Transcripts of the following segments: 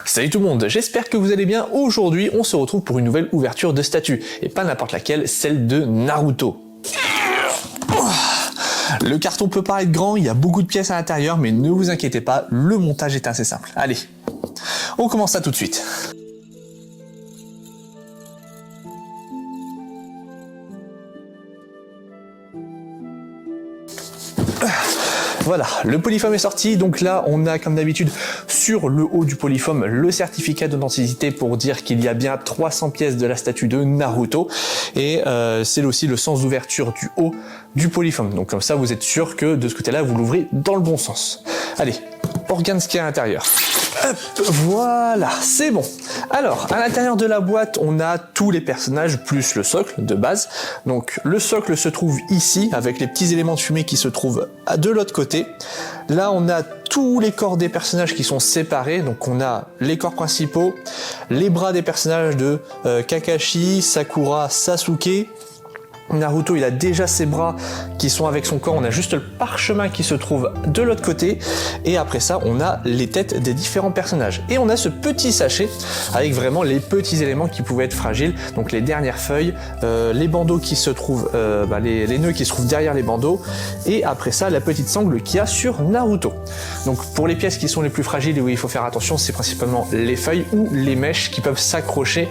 Salut tout le monde, j'espère que vous allez bien. Aujourd'hui, on se retrouve pour une nouvelle ouverture de statue, et pas n'importe laquelle, celle de Naruto. Le carton peut paraître grand, il y a beaucoup de pièces à l'intérieur, mais ne vous inquiétez pas, le montage est assez simple. Allez, on commence ça tout de suite. Voilà, le polyfoam est sorti, donc là on a comme d'habitude sur le haut du polyfoam le certificat d'authenticité pour dire qu'il y a bien 300 pièces de la statue de Naruto, et c'est aussi le sens d'ouverture du haut du polyfoam, donc comme ça vous êtes sûr que de ce côté là vous l'ouvrez dans le bon sens. Allez, on regarde ce qu'il y a à l'intérieur. Hop, voilà, c'est bon. Alors, à l'intérieur de la boîte, on a tous les personnages plus le socle de base. Donc, le socle se trouve ici, avec les petits éléments de fumée qui se trouvent de l'autre côté. Là, on a tous les corps des personnages qui sont séparés. Donc, on a les corps principaux, les bras des personnages de Kakashi, Sakura, Sasuke. Naruto, il a déjà ses bras qui sont avec son corps, on a juste le parchemin qui se trouve de l'autre côté, et après ça on a les têtes des différents personnages, et on a ce petit sachet avec vraiment les petits éléments qui pouvaient être fragiles, donc les dernières feuilles, les bandeaux qui se trouvent, les nœuds qui se trouvent derrière les bandeaux, et après ça la petite sangle qu'il y a sur Naruto. Donc pour les pièces qui sont les plus fragiles et où il faut faire attention, c'est principalement les feuilles ou les mèches qui peuvent s'accrocher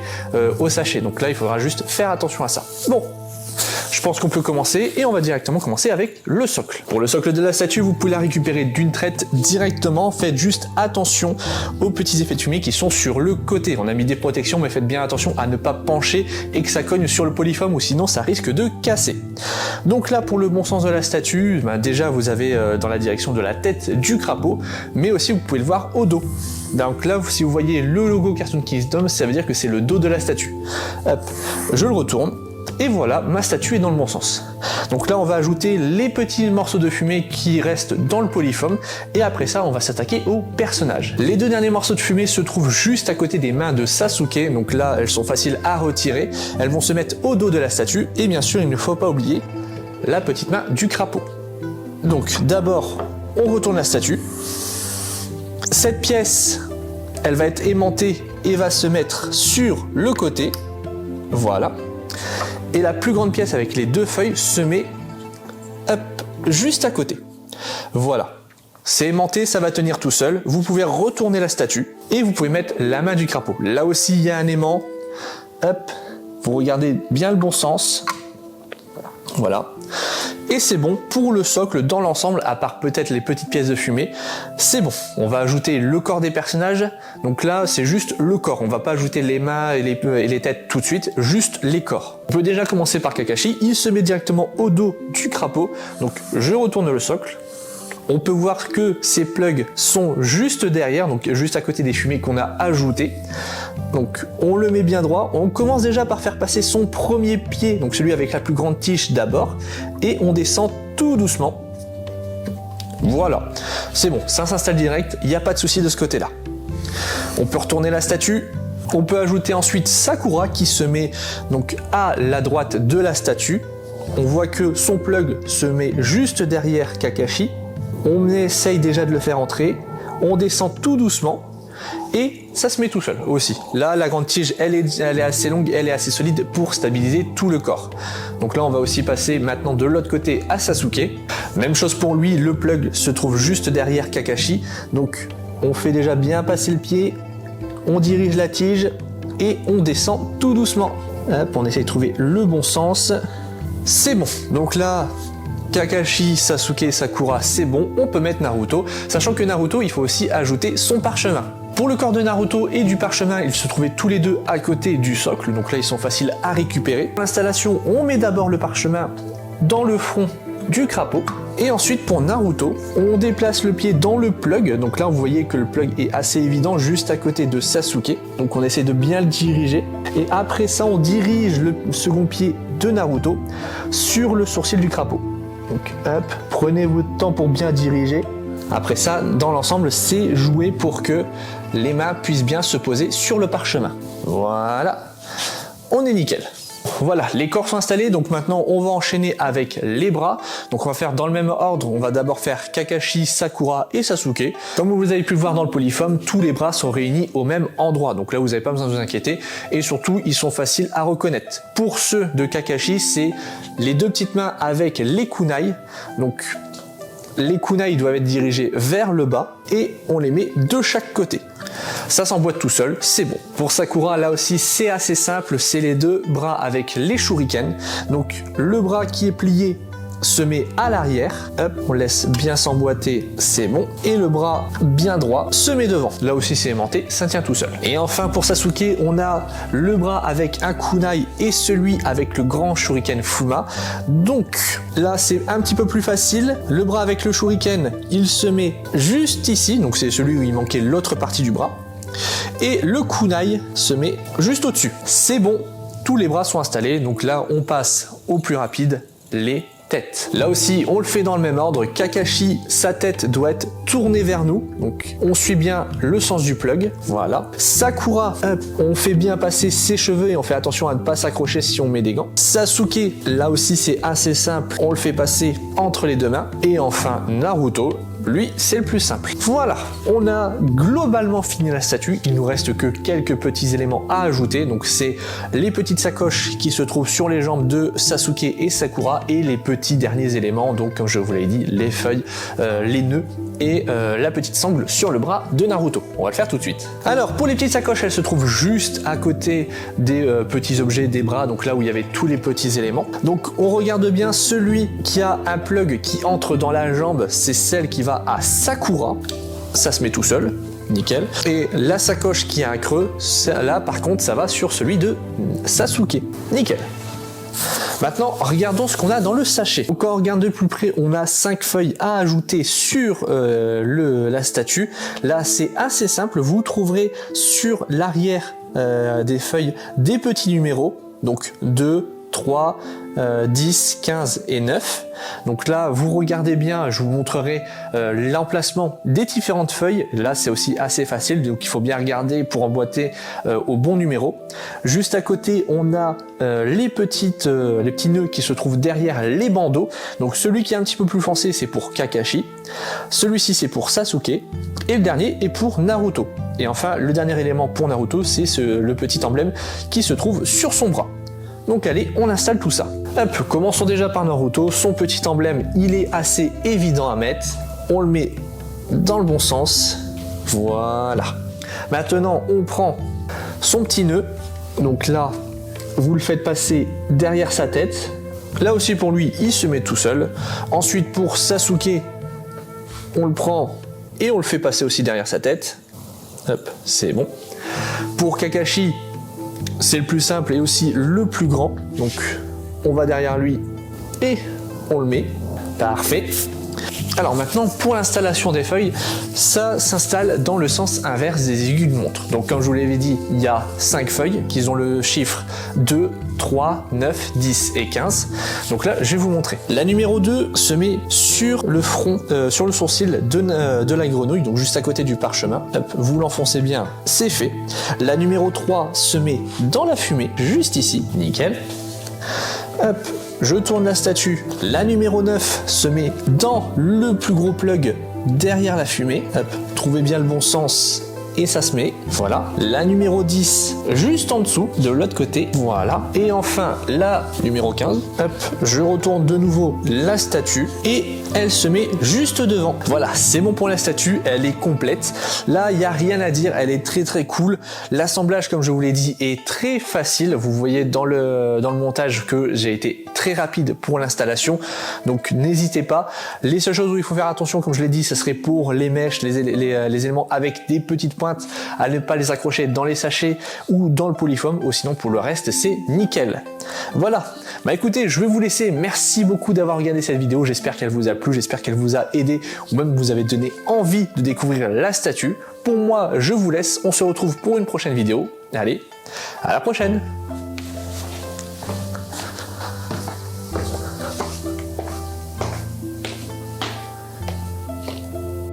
au sachet, donc là il faudra juste faire attention à ça. Bon, je pense qu'on peut commencer, et on va directement commencer avec le socle. Pour le socle de la statue, vous pouvez la récupérer d'une traite directement. Faites juste attention aux petits effets de fumée qui sont sur le côté. On a mis des protections, mais faites bien attention à ne pas pencher et que ça cogne sur le polyfoam, ou sinon ça risque de casser. Donc là, pour le bon sens de la statue, déjà vous avez dans la direction de la tête du crapaud, mais aussi vous pouvez le voir au dos. Donc là, si vous voyez le logo Cartoon Kingdom, ça veut dire que c'est le dos de la statue. Hop, je le retourne. Et voilà, ma statue est dans le bon sens. Donc là, on va ajouter les petits morceaux de fumée qui restent dans le polyfoam, et après ça, on va s'attaquer aux personnages. Les deux derniers morceaux de fumée se trouvent juste à côté des mains de Sasuke, donc là, elles sont faciles à retirer. Elles vont se mettre au dos de la statue, et bien sûr, il ne faut pas oublier la petite main du crapaud. Donc d'abord, on retourne la statue. Cette pièce, elle va être aimantée et va se mettre sur le côté. Voilà. Et la plus grande pièce avec les deux feuilles se met hop, juste à côté. Voilà. C'est aimanté, ça va tenir tout seul. Vous pouvez retourner la statue et vous pouvez mettre la main du crapaud. Là aussi, il y a un aimant. Hop, vous regardez bien le bon sens. Voilà. Et c'est bon pour le socle dans l'ensemble, à part peut-être les petites pièces de fumée, c'est bon. On va ajouter le corps des personnages, donc là c'est juste le corps, on va pas ajouter les mains et les têtes tout de suite, juste les corps. On peut déjà commencer par Kakashi, il se met directement au dos du crapaud, donc je retourne le socle. On peut voir que ces plugs sont juste derrière, donc juste à côté des fumées qu'on a ajoutées. Donc on le met bien droit, on commence déjà par faire passer son premier pied, donc celui avec la plus grande tige d'abord, et on descend tout doucement. Voilà, c'est bon, ça s'installe direct, il n'y a pas de souci de ce côté-là. On peut retourner la statue, on peut ajouter ensuite Sakura qui se met donc à la droite de la statue. On voit que son plug se met juste derrière Kakashi. On essaye déjà de le faire entrer, on descend tout doucement, et ça se met tout seul aussi. Là, la grande tige, elle est assez longue, elle est assez solide pour stabiliser tout le corps. Donc là, on va aussi passer maintenant de l'autre côté à Sasuke. Même chose pour lui, le plug se trouve juste derrière Kakashi. Donc on fait déjà bien passer le pied, on dirige la tige, et on descend tout doucement. Hop, on essaye de trouver le bon sens. C'est bon. Donc là, Kakashi, Sasuke, Sakura, c'est bon, on peut mettre Naruto, sachant que Naruto, il faut aussi ajouter son parchemin. Pour le corps de Naruto et du parchemin, ils se trouvaient tous les deux à côté du socle, donc là ils sont faciles à récupérer. Pour l'installation, on met d'abord le parchemin dans le front du crapaud, et ensuite pour Naruto, on déplace le pied dans le plug, donc là vous voyez que le plug est assez évident juste à côté de Sasuke, donc on essaie de bien le diriger, et après ça on dirige le second pied de Naruto sur le sourcil du crapaud. Donc hop, prenez votre temps pour bien diriger. Après ça, dans l'ensemble, c'est joué pour que les mains puissent bien se poser sur le parchemin. Voilà, on est nickel. voilà, les corps sont installés, donc maintenant on va enchaîner avec les bras. Donc on va faire dans le même ordre, on va d'abord faire Kakashi, Sakura et Sasuke. Comme vous avez pu le voir dans le polyforme, tous les bras sont réunis au même endroit, donc là vous n'avez pas besoin de vous inquiéter, et surtout ils sont faciles à reconnaître. Pour ceux de Kakashi, c'est les deux petites mains avec les kunai, donc les kunai doivent être dirigés vers le bas, et on les met de chaque côté. Ça s'emboîte tout seul, c'est bon. Pour Sakura, là aussi, c'est assez simple, c'est les deux bras avec les shurikens. Donc, le bras qui est plié se met à l'arrière, hop, on laisse bien s'emboîter, c'est bon. Et le bras bien droit se met devant. Là aussi, c'est aimanté, ça tient tout seul. Et enfin, pour Sasuke, on a le bras avec un kunai et celui avec le grand shuriken Fuma. Donc, là, c'est un petit peu plus facile. Le bras avec le shuriken, il se met juste ici, donc c'est celui où il manquait l'autre partie du bras. Et le kunai se met juste au-dessus. C'est bon, tous les bras sont installés, donc là, on passe au plus rapide, les têtes. Là aussi, on le fait dans le même ordre. Kakashi, sa tête doit être tournée vers nous. Donc, on suit bien le sens du plug. Voilà. Sakura, hop, on fait bien passer ses cheveux et on fait attention à ne pas s'accrocher si on met des gants. Sasuke, là aussi, c'est assez simple. On le fait passer entre les deux mains. Et enfin, Naruto, lui, c'est le plus simple. Voilà, on a globalement fini la statue. Il nous reste que quelques petits éléments à ajouter. Donc, c'est les petites sacoches qui se trouvent sur les jambes de Sasuke et Sakura et les petits derniers éléments. Donc, comme je vous l'ai dit, les feuilles, les nœuds et la petite sangle sur le bras de Naruto. On va le faire tout de suite. Alors, pour les petites sacoches, elles se trouvent juste à côté des petits objets des bras. Donc, là où il y avait tous les petits éléments. Donc, on regarde bien celui qui a un plug qui entre dans la jambe. C'est celle qui va à Sakura, ça se met tout seul, nickel. Et la sacoche qui a un creux, là par contre ça va sur celui de Sasuke, nickel. Maintenant, regardons ce qu'on a dans le sachet. Donc, quand on regarde de plus près, on a 5 feuilles à ajouter sur la statue. Là, c'est assez simple. Vous trouverez sur l'arrière des feuilles des petits numéros, donc 2, 3, 10, 15 et 9. Donc là, vous regardez bien, je vous montrerai l'emplacement des différentes feuilles. Là, c'est aussi assez facile, donc il faut bien regarder pour emboîter au bon numéro. Juste à côté, on a les petits nœuds qui se trouvent derrière les bandeaux. Donc celui qui est un petit peu plus foncé, c'est pour Kakashi. Celui-ci, c'est pour Sasuke. Et le dernier est pour Naruto. Et enfin, le dernier élément pour Naruto, c'est le petit emblème qui se trouve sur son bras. Donc allez, on installe tout ça. Hop, commençons déjà par Naruto. Son petit emblème, il est assez évident à mettre. On le met dans le bon sens. Voilà. Maintenant, on prend son petit nœud. Donc là, vous le faites passer derrière sa tête. Là aussi pour lui, il se met tout seul. Ensuite, pour Sasuke, on le prend et on le fait passer aussi derrière sa tête. Hop, c'est bon. Pour Kakashi, c'est le plus simple et aussi le plus grand. Donc, on va derrière lui et on le met. Parfait. Alors maintenant, pour l'installation des feuilles, ça s'installe dans le sens inverse des aiguilles de montre. Donc comme je vous l'avais dit, il y a 5 feuilles qui ont le chiffre 2, 3, 9, 10 et 15. Donc là, je vais vous montrer. La numéro 2 se met sur le front, sur le sourcil de la grenouille, donc juste à côté du parchemin. Hop, vous l'enfoncez bien, c'est fait. La numéro 3 se met dans la fumée, juste ici, nickel. Hop, je tourne la statue. La numéro 9 se met dans le plus gros plug derrière la fumée. Hop, trouvez bien le bon sens et ça se met. Voilà. La numéro 10 juste en dessous, de l'autre côté. Voilà. Et enfin, la numéro 15. Hop, je retourne de nouveau la statue et elle se met juste devant. Voilà, c'est bon pour la statue, elle est complète. Là, il n'y a rien à dire, elle est très très cool. L'assemblage, comme je vous l'ai dit, est très facile. Vous voyez dans le montage que j'ai été très rapide pour l'installation. Donc n'hésitez pas. Les seules choses où il faut faire attention, comme je l'ai dit, ce serait pour les mèches, les éléments avec des petites pointes, à ne pas les accrocher dans les sachets ou dans le polyfoam, ou sinon pour le reste, c'est nickel. Voilà. Bah écoutez, je vais vous laisser. Merci beaucoup d'avoir regardé cette vidéo. J'espère qu'elle vous a plu, j'espère qu'elle vous a aidé ou même vous avez donné envie de découvrir la statue. Pour moi, je vous laisse. On se retrouve pour une prochaine vidéo. Allez, à la prochaine!